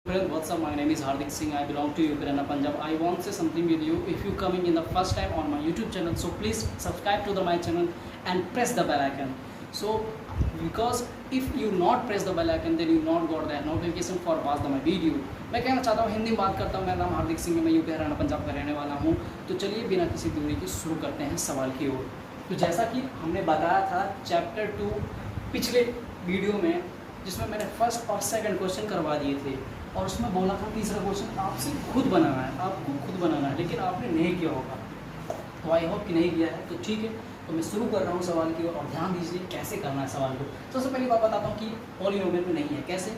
Friend, what's up? My name is Hardik Singh. I belong to Ukraine, Punjab. I want to say something with you. If you coming in the first time on my YouTube channel, so please subscribe to my channel and press the bell icon. So, because if you not press the bell icon, then you not got that notification for watch my video. मैं कहना चाहता हूँ, हिंदी में बात करता हूँ। मेरा नाम हार्दिक सिंह है, मैं यूपी हरियाणा पंजाब का रहने वाला हूँ। तो चलिए बिना किसी दूरी के शुरू करते हैं सवाल की ओर। तो जैसा कि हमने बताया था चैप्टर 2 पिछले वीडियो में, जिसमें मैंने फर्स्ट और सेकंड क्वेश्चन करवा दिए थे, और उसमें बोला था तीसरा क्वेश्चन आपसे खुद बनाना है, आपको खुद बनाना है, लेकिन आपने नहीं किया होगा। तो आई होप कि नहीं किया है, तो ठीक है। तो मैं शुरू कर रहा हूँ सवाल की ओर, और ध्यान दीजिए कैसे करना है सवाल को। सबसे पहली बात बताता हूँ कि पॉलिनोमियल में नहीं है, कैसे।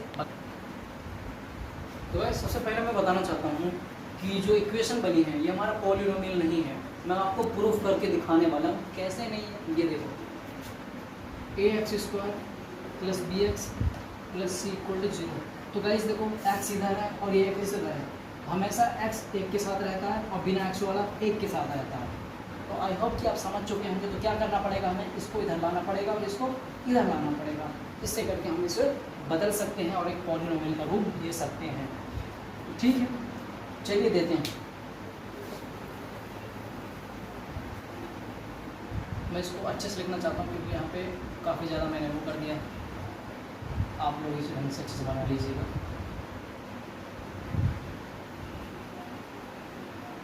तो भाई सबसे पहले मैं बताना चाहता हूँ कि जो इक्वेशन बनी है ये हमारा पॉलिनोमियल नहीं है। मैं आपको प्रूफ करके दिखाने वाला हूँ कैसे नहीं है। ये देखो, ax² + bx + c = 0। तो गाइस देखो, x सीधा है और ये 1 सीधा है। हमेशा x 1 के साथ रहता है और बिना x वाला 1 के साथ रहता है। तो आई होप कि आप समझ चुके होंगे। तो क्या करना पड़ेगा, हमें इसको इधर लाना पड़ेगा और इसको इधर लाना पड़ेगा। इससे करके हम इसे बदल सकते हैं और एक पॉलिनोमियल का रूप दे सकते हैं। तो ठीक है, चलिए देते हैं। मैं इसको अच्छे से लिखना चाहता हूँ क्योंकि यहाँ पे काफ़ी ज़्यादा मैंने वो कर दिया है। आप लोग इसे ढंग से अच्छे से बना लीजिएगा।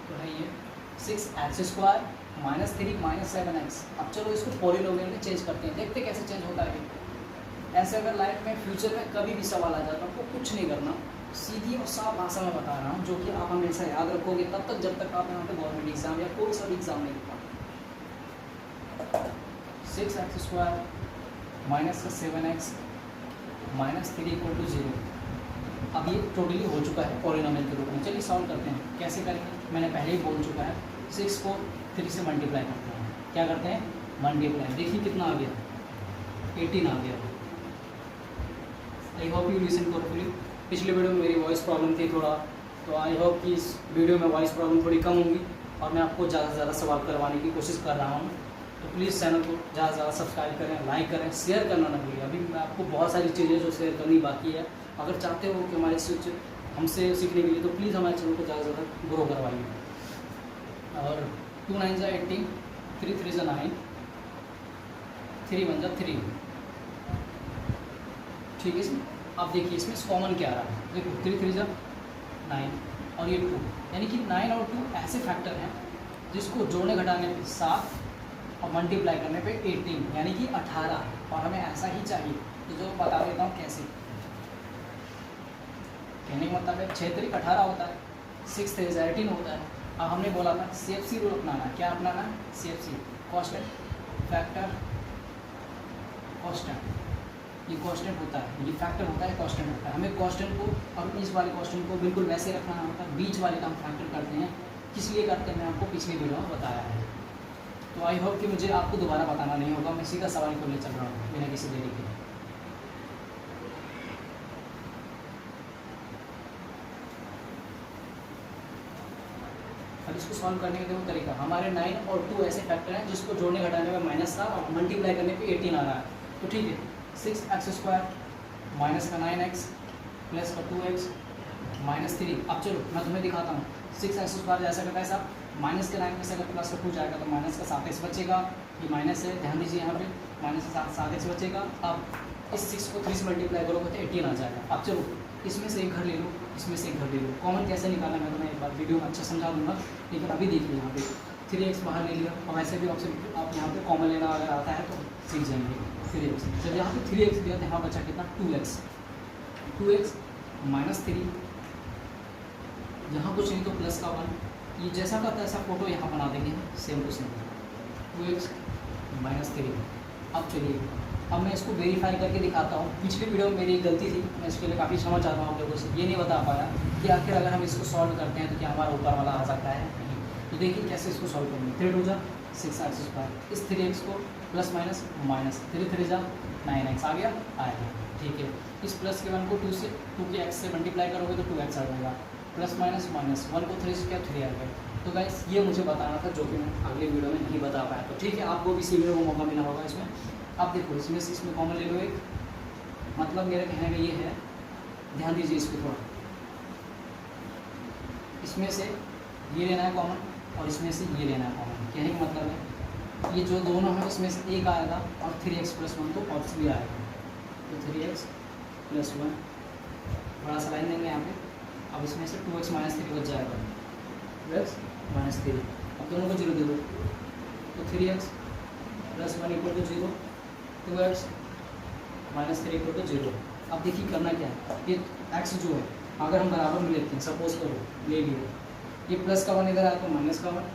तो है ये 6x² - 3 - 7x। अब चलो इसको पॉलिनोमियल में चेंज करते हैं, देखते कैसे चेंज होता है। ऐसे अगर लाइफ में फ्यूचर में कभी भी सवाल आ जाता है, आपको कुछ नहीं करना, सीधी और साफ भाषा में बता रहा हूँ, जो कि आप हमेशा याद रखोगे तब तक जब तक आप यहाँ पे गवर्नमेंट एग्जाम या कोई सा भी एग्जाम नहीं लिखा। 6x² - 7x - 3 = 0। अब ये टोटली हो चुका है पॉलिनोमियल के रूप में। चलिए सॉल्व करते हैं। कैसे करेंगे मैंने पहले ही बोल चुका है। 6 को 3 से मल्टीप्लाई करते हैं। क्या करते हैं, मल्टीप्लाई। देखिए कितना आ गया, 18 आ गया। I hope you listen carefully. पिछले वीडियो में मेरी वॉइस प्रॉब्लम थी थोड़ा, तो आई होप कि इस वीडियो में वॉइस प्रॉब्लम थोड़ी कम होगी और मैं आपको ज़्यादा से ज़्यादा सवाल करवाने की कोशिश कर रहा हूँ। तो प्लीज़ चैनल को ज़्यादा से ज़्यादा सब्सक्राइब करें, लाइक करें, शेयर करना ना भूलिए। अभी मैं आपको बहुत सारी चीज़ें जो शेयर करनी बाकी है। अगर चाहते हो कि हमारे हमसे सीखने के लिए, तो प्लीज़ हमारे चैनल को ज़्यादा से ज़्यादा ग्रो करवाइए। और 2 9 = 18, 3 3 = 9, 3 1 = 3। ठीक है। इसमें आप देखिए इसमें कॉमन क्या आ रहा है। देखो 3 3 = 9 और ये 2, यानी कि 9 और 2 ऐसे फैक्टर हैं जिसको जोड़ने घटाने पे 7 और मल्टीप्लाई करने पे 18, यानी कि 18। और हमें ऐसा ही चाहिए। तो जो बता देता हूँ कैसे। कहने का मतलब है 6 3 18 होता है, 6 3 18 होता है। अब हमने बोला था CFC रूल अपनाना है। क्या अपनाना है, CFC, कांस्टेंट फैक्टर कांस्टेंट। ये कांस्टेंट होता है, ये फैक्टर होता है, कांस्टेंट होता है। हमें कांस्टेंट को और इस वाले कांस्टेंट को बिल्कुल वैसे रखना होता है। बीच वाले का हम फैक्टर करते हैं। किस लिए करते हैं मैं आपको पिछली वीडियो में बताया है। तो आई होप कि मुझे आपको दोबारा बताना नहीं होगा। मैं सीधा सवाल को ले चल रहा हूँ बिना किसी देरी के। अब इसको सॉल्व करने का देखो तरीका। हमारे 9 और 2 ऐसे फैक्टर हैं जिसको जोड़ने घटाने में माइनस था और मल्टीप्लाई करने पे 18 आ रहा है। तो ठीक है, 6x² - 9x + 2x - 3। अब चलो मैं तुम्हें दिखाता हूँ। 6x² जैसा करता है साहब, माइनस के 9 में से अगर प्लस का 2 जाएगा तो माइनस का 7x बचेगा। ये माइनस है, ध्यान दीजिए यहाँ पे माइनस का 7x बचेगा। अब इस 6 को 3 से मल्टीप्लाई करोगे तो 18 आ जाएगा। अब चलो इसमें से एक घर ले लो, इसमें से एक घर ले लो। कॉमन कैसे निकालना मैं तुम्हें एक बार वीडियो में अच्छा समझा दूंगा, लेकिन अभी देखिए यहाँ पे 3x बाहर ले लिया। और वैसे भी ऑप्शन आप यहाँ पे कॉमन लेना अगर आता है तो सीख जाएंगे। 3x जब यहाँ पे 3x दिया तो यहाँ बचा कितना, 2x - 3, यहाँ कुछ नहीं तो प्लस का 1। ये जैसा का तैसा फोटो यहाँ बना देंगे सेम टू सेम, 2x - 3। अब चलिए, अब मैं इसको वेरीफाई करके दिखाता हूँ। पिछली वीडियो में मेरी एक गलती थी, मैं इसके लिए काफ़ी क्षमा चाहता हूँ आप लोगों से। ये नहीं बता पाया कि आखिर अगर हम इसको सॉल्व करते हैं तो क्या हमारा ऊपर वाला आ सकता है, नहीं। तो देखिए कैसे इसको सॉल्व करेंगे। 3 2 = 6x², इस 3x को प्लस माइनस माइनस, 3 3 = 9x आ गया, आएगा। ठीक है, इस प्लस के 1 को 2 के x से मल्टीप्लाई करोगे तो 2x आ जाएगा। प्लस माइनस माइनस, 1 को 3 से क्या 3 आ गया। तो गाइस ये मुझे बताना था, जो कि मैं अगले वीडियो में नहीं बता पाया। तो ठीक है, आपको भी सीखने को मौका मिला होगा इसमें। अब देखो इसमें से कॉमन ले लो एक। मतलब मेरा कहने का ये है, ध्यान दीजिए इस पर थोड़ा। इसमें से ये लेना है कॉमन और इसमें से ये लेना है कॉमन। कहने का मतलब है ये जो दोनों है इसमें से एक आएगा और 3x + 1 तो ऑब्वियसली आएगा, तो 3x + 1 बड़ा सा लाइन देंगे यहाँ पे। अब इसमें से 2x - 3 बच जाएगा, 2x - 3। अब दोनों को 0 दे दो तो 3x + 1 = 0, 2x - 3 = 0। अब देखिए करना क्या है, ये x जो है अगर हम बराबर में लेते हैं, सपोज करो ले लिए, ये प्लस का 1 इधर आया तो माइनस का 1।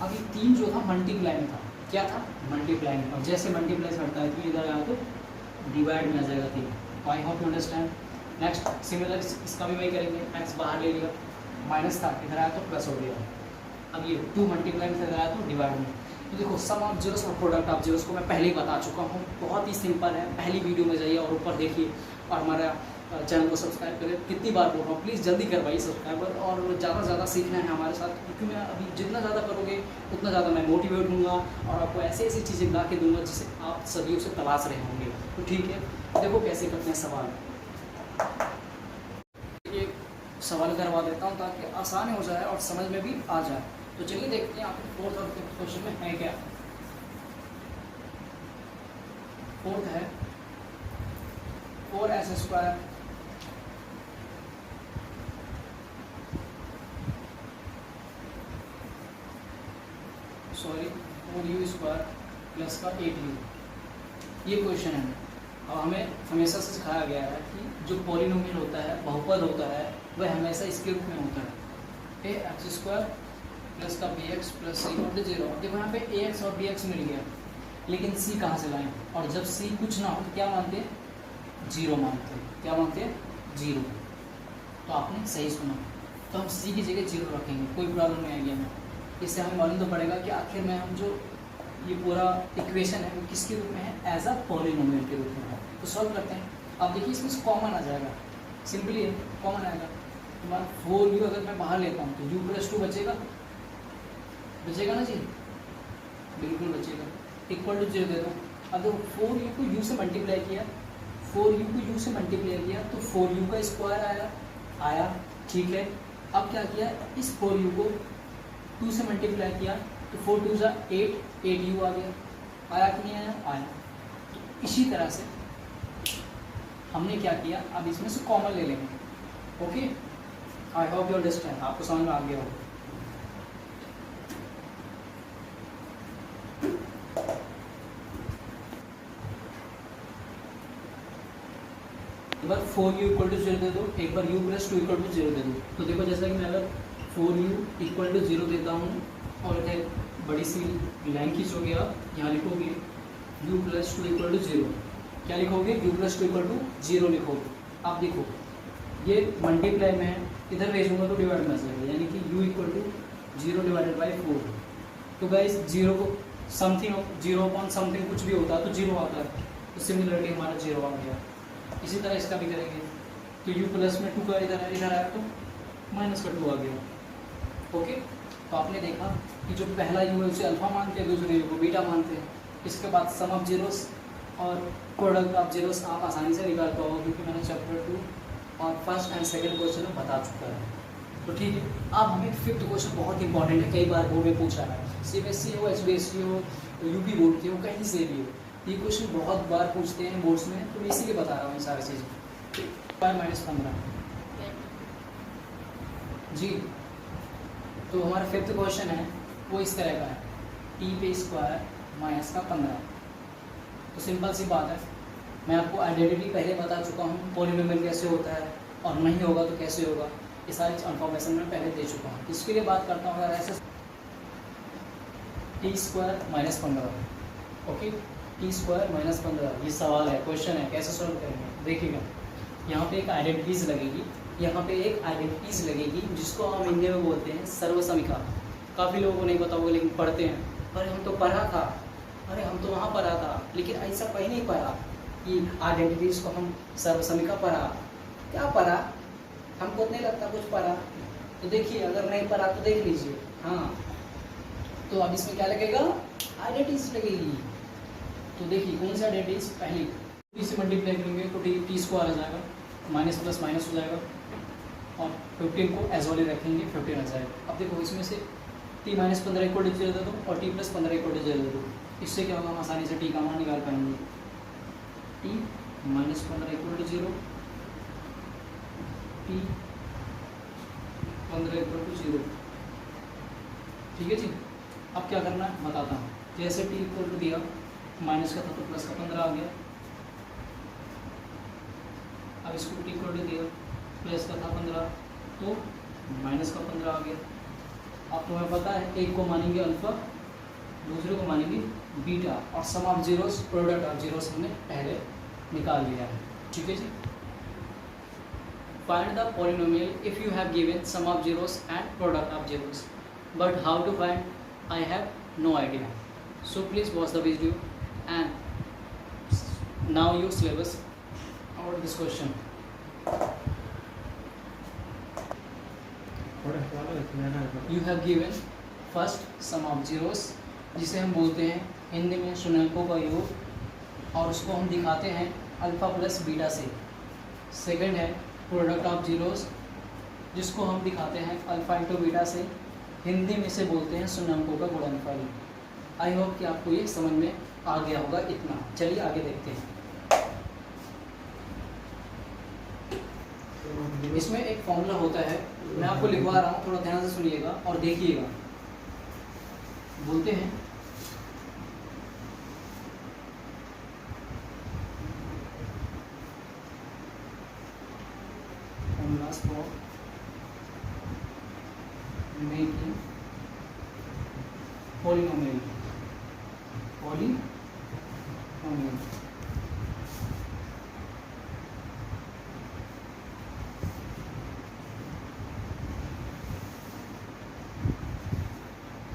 अब ये 3 जो था मल्टीप्लाई में था, क्या था मल्टीप्लाई में, और जैसे मल्टीप्लाई से हटता है तो इधर आया तो डिवाइड में आ जाएगा 3। I hope you understand. Next similar इसका भी वही करेंगे, x बाहर ले लिया, माइनस था इधर आया तो प्लस हो गया। अब ये 2 मल्टीप्लाई में इधर आया तो डिवाइड में। तो देखो सम ऑफ जीरोस और प्रोडक्ट ऑफ जीरोस को मैं पहले ही बता चुका हूँ, बहुत ही सिंपल है। पहली वीडियो में जाइए और ऊपर देखिए और हमारा चैनल को सब्सक्राइब करें। कितनी बार बोल रहा हूँ, प्लीज़ जल्दी करवाइए सब्सक्राइबर, और ज़्यादा से ज़्यादा सीखना है हमारे साथ, क्योंकि मैं अभी जितना ज़्यादा करोगे उतना ज़्यादा मैं मोटिवेट हूँगा और आपको ऐसी ऐसी चीज़ें ला के दूँगा जिसे आप सदियों से तलाश रहे होंगे। तो ठीक है, देखो कैसे करते हैं सवाल। एक सवाल करवा देता हूँ ताकि आसान हो जाए और समझ में भी आ जाए। तो चलिए देखते हैं आपके 4th और 5th क्वेश्चन में है क्या। 4th है 4s² सॉरी 4u² प्लस का 8u, ये क्वेश्चन है। अब हमें हमेशा से सिखाया गया है कि जो पॉलिनोमियल होता है, बहुपद होता है, वह हमेशा इसके रूप में होता है ax² प्लस का bx प्लस c = 0। अब देखो यहाँ पे ax और bx मिल गया, लेकिन c कहाँ से लाएं, और जब c कुछ ना हो तो क्या मानते हैं, 0 मानते हैं। क्या मानते हैं, 0। तो आपने सही सुना, तो हम c की जगह 0 रखेंगे, कोई प्रॉब्लम नहीं आएगी हमें। इससे हमें मालूम तो पड़ेगा कि आखिर में हम जो ये पूरा इक्वेशन है वो किसके रूप में है, एज अ पॉलिनोमियल के रूप में है। तो सॉल्व करते हैं। अब देखिए इसमें से कॉमन आ जाएगा, सिंपली है कॉमन आएगा। तुम्हारा 4u अगर मैं बाहर लेता हूँ तो u + 2 बचेगा ना जी, बिल्कुल बचेगा, = 0 दे दो। अब देखो 4u को u से मल्टीप्लाई किया, 4u को u से मल्टीप्लाई किया तो 4u² आया, ठीक है। अब क्या किया, इस 4u को 2 से मल्टीप्लाई किया तो 4 × 2 = 8, 8u आ गया। आया कि नहीं आया, आया। तो इसी तरह से हमने क्या किया, अब इसमें से कॉमन ले लेंगे। Okay, I hope you understand, आपको समझ में आ गया होगा। एक बार 4u = 0 दे दो, एक बार u + 2 = 0 दे दो। तो देखो जैसा कि मैं अगर 4u = 0 देता हूँ और एक बड़ी सी लाइन खींचोगे, आप यहाँ लिखोगे u + 2 = 0। क्या लिखोगे, u + 2 = 0 लिखोगे। आप देखो ये मल्टीप्लाई में है, इधर भेजूंगा तो डिवाइड में आ जाएगा, यानी कि u = 0/4। तो गाइस 0 को समथिंग 0/समथिंग कुछ भी होता है तो 0 आता है, तो सिमिलरली हमारा 0 आ गया। इसी तरह इसका भी करेंगे, तो u प्लस में 2 का इधर आया तो -2 आ गया। ओके, तो आपने देखा कि जो पहला u है उसे अल्फा मानते हैं, दूसरे u को बीटा मानते हैं। इसके बाद सम ऑफ जीरोस और प्रोडक्ट ऑफ जीरोस आप आसानी से निकाल पाओगे, क्योंकि मैंने चैप्टर 2 और फर्स्ट एंड सेकंड क्वेश्चन में बता चुका है। तो ठीक है, अब हमें 5th क्वेश्चन बहुत इंपॉर्टेंट है, कई बार बोर्ड में पूछा है, CBSE हो, HBSE हो, UP बोर्ड के हो, कहीं से भी हो, ये क्वेश्चन बहुत बार पूछते हैं बोर्ड्स में, तो मैं इसीलिए बता रहा हूँ ये सारी चीज़ें। 5 - 15 जी, तो हमारा 5th क्वेश्चन है वो इस तरह का है, t² - 15। तो सिंपल सी बात है, मैं आपको आइडेंटिटी पहले बता चुका हूँ, पॉलिनोमियल कैसे होता है और नहीं होगा तो कैसे होगा, ये सारी इन्फॉर्मेशन मैं पहले दे चुका हूँ। इसके लिए बात करता हूँ अगर ऐसे t² - 15। ओके, t² - 15 ये सवाल है, क्वेश्चन है, कैसे सॉल्व करेंगे देखिएगा। यहाँ पे एक आइडेंटिटीज़ लगेगी, यहाँ पे एक आइडेंटिटीज़ लगेगी जिसको हम हिंदी में बोलते हैं सर्वसमिका। काफ़ी लोगों को नहीं पता होगा लेकिन पढ़ते हैं, अरे हम तो पढ़ा था, अरे हम तो वहाँ पढ़ा था, लेकिन ऐसा कहीं नहीं पढ़ा कि आइडेंटिटीज़ को हम सर्वसमिका पढ़ा। क्या पढ़ा, हमको नहीं लगता कुछ पढ़ा। तो देखिए अगर नहीं पढ़ा तो देख लीजिए। हाँ, तो अब इसमें क्या लगेगा, आइडेंटिटीज़ लगेगी। तो देखिए कौन सा आइडेंटिटीज़, पहली t से मल्टीप्लाई करेंगे तो t² आ जाएगा, माइनस प्लस माइनस हो जाएगा, और 15 को एज वाले रखेंगे, 15 आ जाएगा। अब देखो इसमें से t माइनस 15 इक्वल टू 0 दे दो और t प्लस 15 इक्वल टू 0 दे दो। इससे क्या होगा, हम आसानी से t का मान निकाल पाएंगे। t minus 15 equal to 0, t 15 equal to 0। ठीक है जी। अब क्या करना है बताता हूँ। जैसे t इक्वल टू दिया, माइनस का था तो प्लस का 15 आ गया। अब इसको t इक्वल टू दिया, प्लस का था 15 तो माइनस का 15 आ गया। अब तुम्हें पता है एक को मानेंगे अल्फा, दूसरे को मानेंगे बीटा, और sum of zeros, product of zeros हमने पहले निकाल लिया है। ठीक है जी। Find the polynomial if you have given sum of zeros and product of zeros, but how to find I have no idea. So please watch the video and now your syllabus about this question. You have given first sum of zeros, जिसे हम बोलते हैं हिंदी में शून्यकों का योग, और उसको हम दिखाते हैं अल्फ़ा प्लस बीटा से। सेकंड है प्रोडक्ट ऑफ जीरोस, जिसको हम दिखाते हैं अल्फ़ा इंटू बीटा से। हिंदी में से बोलते हैं शून्यकों का गुणनफल। आई होप कि आपको ये समझ में आ गया होगा इतना। चलिए आगे देखते हैं। इसमें एक फॉर्मूला होता है, मैं आपको लिखवा रहा हूँ, थोड़ा ध्यान से सुनिएगा और देखिएगा। बोलते हैं formulas for making polynomial.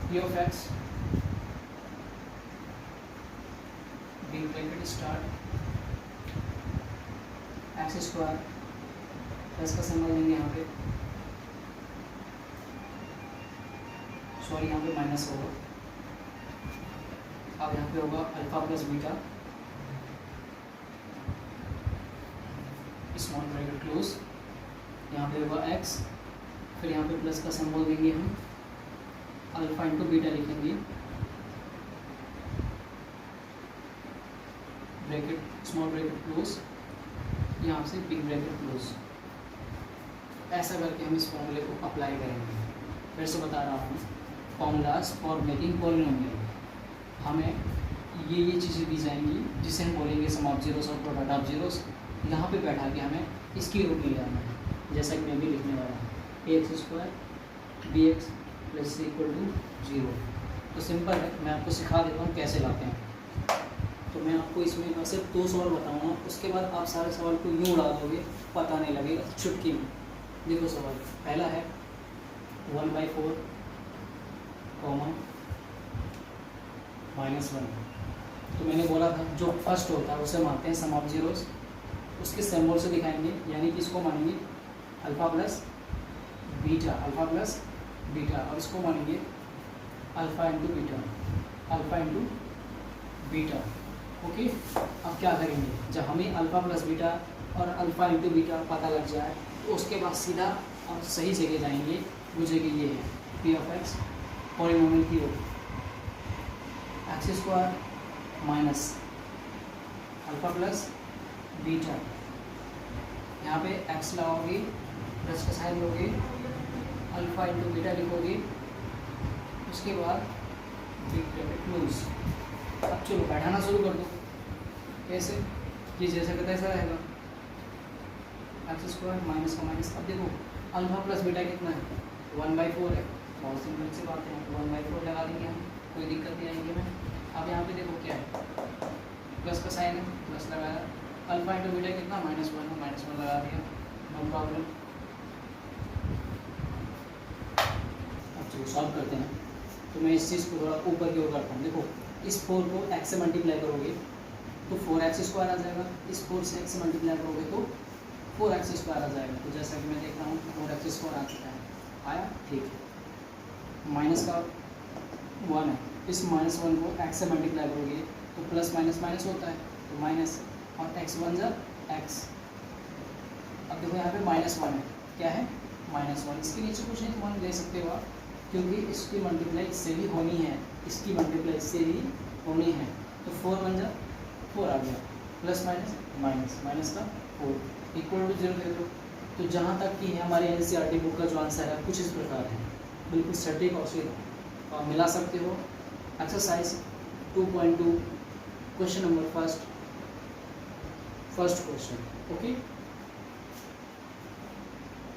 P of x, big bracket start, x square plus का सिंबल देंगे यहाँ पे, सॉरी यहाँ पे माइनस होगा। अब यहाँ पे होगा alpha plus beta, small bracket close, यहाँ पे होगा x, फिर यहाँ पे प्लस का सिंबल देंगे हम, अल्फा इंटू बीटा लिखेंगे, ब्रैकेट स्मॉल ब्रैकेट क्लोज, यहाँ से बिग ब्रैकेट क्लोज। ऐसा करके हम इस फॉर्मूले को अप्लाई करेंगे। फिर से बता रहा हूँ, फॉर्मूलाज फॉर मेकिंग पॉलिनोमियल, हमें ये चीज़ें दी जाएंगी जिसे हम बोलेंगे सम ऑफ जीरोस और प्रोडक्ट ऑफ जीरोस। यहाँ पे बैठा के हमें इसकी रूप ले जाना है, जैसा कि मैं भी लिखने वाला हूँ, A X square B X plus C equal to 0। तो सिंपल है, मैं आपको सिखा देता हूँ कैसे लाते हैं। तो मैं आपको इसमें सिर्फ 2 सवाल बताऊँगा, उसके बाद आप सारे सवाल को यूँ उड़ा दोगे, पता नहीं लगेगा चुटकी में। देखो सवाल पहला है 1/4 -1। तो मैंने बोला था जो फर्स्ट होता है उसे मानते हैं सम ऑफ जीरोस, उसके सिंबल से दिखाएंगे, यानी कि इसको मानेंगे alpha plus beta, alpha plus beta, और इसको मानेंगे alpha into beta, alpha into beta. Okay, अब क्या करेंगे, जब हमें अल्फा प्लस बीटा और अल्फा इंटू बीटा पता लग जाए तो उसके बाद सीधा और सही जगह जाएंगे, वो जगह ये है पी ऑफ एक्स, पॉलिनोमियल की ओर, X square minus alpha plus beta, यहाँ पे एक्स लगाओगे, प्लस का साइन लोगे, अल्फा इंटू बीटा लिखोगे, उसके बाद बिग ब्रैकेट क्लोज। अब चलो बैठाना शुरू कर दो। कैसे, ये जैसा कहता है ऐसा रहेगा, एक्स स्क्वायर माइनस का माइनस। अब देखो अल्फा प्लस बीटा कितना है, 1/4 है, बहुत सिंपल सी बात है, 1/4 लगा देंगे हम, कोई दिक्कत नहीं आएगी हमें। अब यहाँ पे देखो क्या है, प्लस का साइन है, प्लस लगाया, अल्फा इंटू बीटा कितना -1 है, -1 लगा दिया, नो प्रॉब्लम। अब चलो सॉल्व करते हैं। तो मैं इस चीज़ को थोड़ा ऊपर की ओर करता हूँ। देखो इस 4 को x से मल्टीप्लाई करोगे तो 4x स्क्वायर आ जाएगा, इस 4 से x से मल्टीप्लाई करोगे तो 4x स्क्वायर आ जाएगा। तो जैसा कि मैं देख रहा हूँ 4x स्क्वायर आ चुका है, आया, ठीक है। माइनस का 1 है, इस -1 को x से मल्टीप्लाई करोगे तो प्लस माइनस माइनस होता है, तो माइनस, और x1 जा x। अब देखो यहाँ पे -1 है, क्या है -1। इसके नीचे कुछ नहीं तुम्हारे ले सकते हो आप, क्योंकि इसकी मल्टीप्लाई इससे भी होनी है, इसकी मल्टीप्लाई इससे भी होनी है। तो 4 बन जा 4 आ गया, प्लस माइनस माइनस माइनस का 4 इक्वल टू 0 दे दो। तो जहाँ तक कि है हमारे NCERT बुक का जो आंसर है कुछ इस प्रकार है, बिल्कुल सटीक और सीधा आप मिला सकते हो। Exercise 2.2 question number first question. Okay,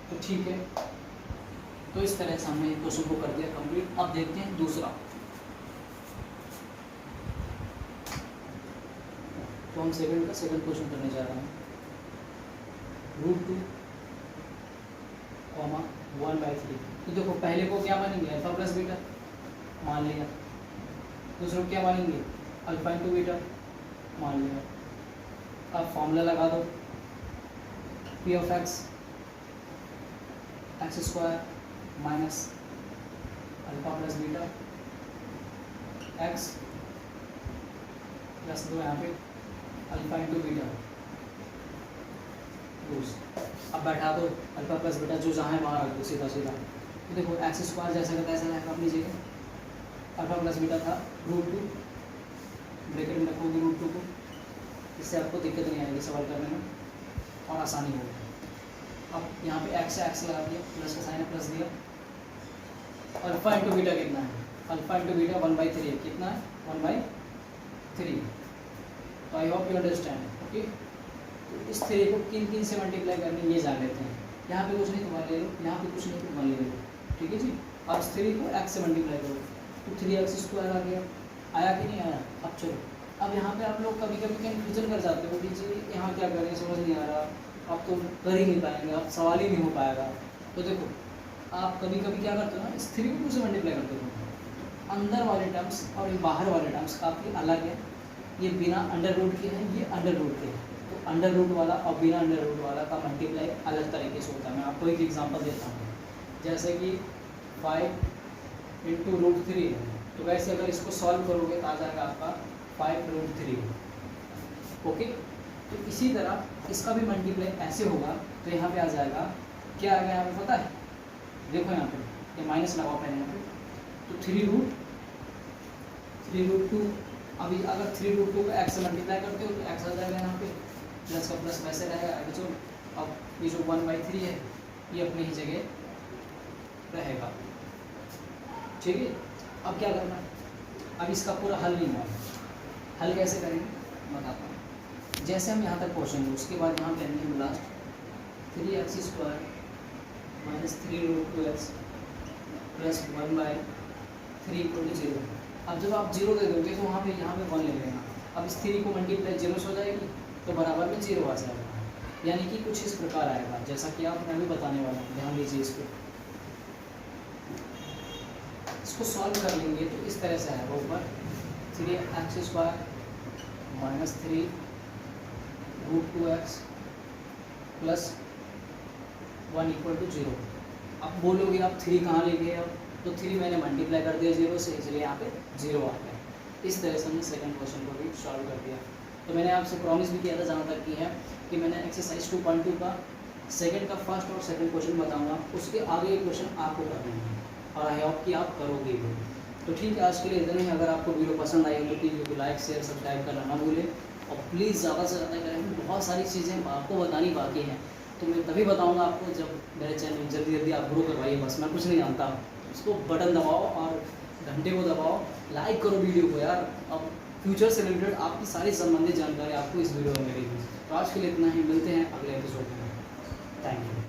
तो ठीक है, तो इस तरह से हमने क्वेश्चन को कर दिया कंप्लीट। अब देखते हैं दूसरा। तो हम सेकंड क्वेश्चन करने जा रहे हैं। √2, 1/3। तो देखो पहले को क्या मानेंगे, अल्फा प्लस बीटा मान लिया। दूसरे को क्या मानेंगे, अल्फा इंटू बीटा मान लिया। अब फॉर्मूला लगा दो, P of x x² minus alpha plus beta x plus दो यहाँ पे अल्फा इंटू बीटा। अब बैठा दो अल्फा प्लस बीटा, जो जहाँ है वहाँ रख दो सीधा सीधा। तो देखो x² जैसा का तैसा रहेगा अपनी जगह। अल्फा प्लस बीटा था √2, ब्रैकेट में रखोगे √2 को, इससे आपको दिक्कत नहीं आएगी सवाल करने में और आसानी होगी। अब यहाँ पे x से x लगा दिया, प्लस का साइन प्लस दिया। अल्फा इंटू बीटा कितना है, अल्फा इंटू बीटा 1/3 है। कितना है, 1/3। तो I hope you understand. Okay, तो इस 3 को किन से मल्टीप्लाई करनी ये जान लेते हैं। यहाँ पे कुछ नहीं तुम्हारे ले लो, यहाँ पे कुछ नहीं तुम्हारे ले लो, ठीक है जी। अब इस 3 को x से मल्टीप्लाई करो, तो 3x² आ गया। आया कि नहीं आया। अब चलो, अब यहाँ पे आप लोग कभी कभी कन्फ्यूजन कर जाते हो कि जी यहाँ क्या करें, समझ नहीं आ रहा, आप तो कर ही नहीं पाएंगे, आप सवाल ही नहीं हो पाएगा। तो देखो आप कभी कभी क्या करते हो ना, इस 3 को 2 से मल्टीप्लाई करते हो। अंदर वाले टर्म्स और ये बाहर वाले टर्म्स काफ़ी अलग है। ये बिना अंडर रूट के हैं, ये अंडर रूट के हैं। तो अंडर रूट वाला और बिना अंडर रूट वाला का मल्टीप्लाई अलग तरीके से होता है। मैं आपको एक एग्जांपल देता हूँ, जैसे कि 5 इंटू √3 है। तो वैसे अगर इसको सॉल्व करोगे तो आ जाएगा आपका 5√3। ओके, तो इसी तरह इसका भी मल्टीप्लाई ऐसे होगा। तो यहाँ पे आ जाएगा, क्या आ गया यहाँ पे पता है, देखो यहाँ पे ये माइनस लगाओ पहले यहाँ पे। तो 3√2। अभी अगर 3√2 को x से मल्टीप्लाई करते हो तो x आ जाएगा यहाँ पे, प्लस का प्लस वैसे रहेगा आगे। जो अब ये जो 1/3 है ये अपनी ही जगह रहेगा, ठीक है। अब क्या करना है, अब इसका पूरा हल नहीं हुआ, हल कैसे करेंगे बताता हूँ। जैसे हम यहाँ तक पहुँचेंगे उसके बाद यहाँ करेंगे हम last 3x² minus 3√2x plus 1/3 = 0। अब जब आप 0 दे दोगे तो वहाँ पे यहाँ पे 1 ले लेना। अब इस 3 को मल्टीप्लाई 0 से हो जाएगी तो बराबर में 0 आ जाएगा, यानी कि कुछ इस प्रकार आएगा जैसा कि आप मैं भी बताने वाला हूँ। ध्यान दीजिए इसको, इसको सॉल्व कर लेंगे तो इस तरह से आएगा ऊपर 3x² माइनस 3√2x प्लस 1 = 0। अब बोलोगे आप 3 कहाँ ले गए, अब तो 3 मैंने मल्टीप्लाई कर दिया 0 से, इसलिए यहाँ पे 0 आ गया। इस तरह से हमने सेकंड क्वेश्चन को भी सॉल्व कर दिया। तो मैंने आपसे प्रॉमिस भी किया था जहाँ तक की है कि मैंने एक्सरसाइज 2.2 का सेकंड का फर्स्ट और सेकंड क्वेश्चन बताऊंगा, उसके आगे क्वेश्चन आपको करने हैं और आई होप कि आप करोगे भी। तो ठीक है, आज के लिए इतना ही। अगर आपको वीडियो पसंद आई हो तो please video like share subscribe करना ना भूलें, और प्लीज़ ज़्यादा से ज़्यादा करें। बहुत सारी चीज़ें आपको बतानी बाकी हैं, तो मैं तभी बताऊँगा आपको जब मेरे चैनल जल्दी जल्दी आप ग्रो करवाइए। बस मैं कुछ नहीं जानता, उसको बटन दबाओ और घंटे को दबाओ, लाइक करो वीडियो को यार। अब फ्यूचर से रिलेटेड आपकी सारी संबंधित जानकारी आपको इस वीडियो में मिलेगी। तो आज के लिए इतना ही, मिलते हैं अगले एपिसोड में। Thank you.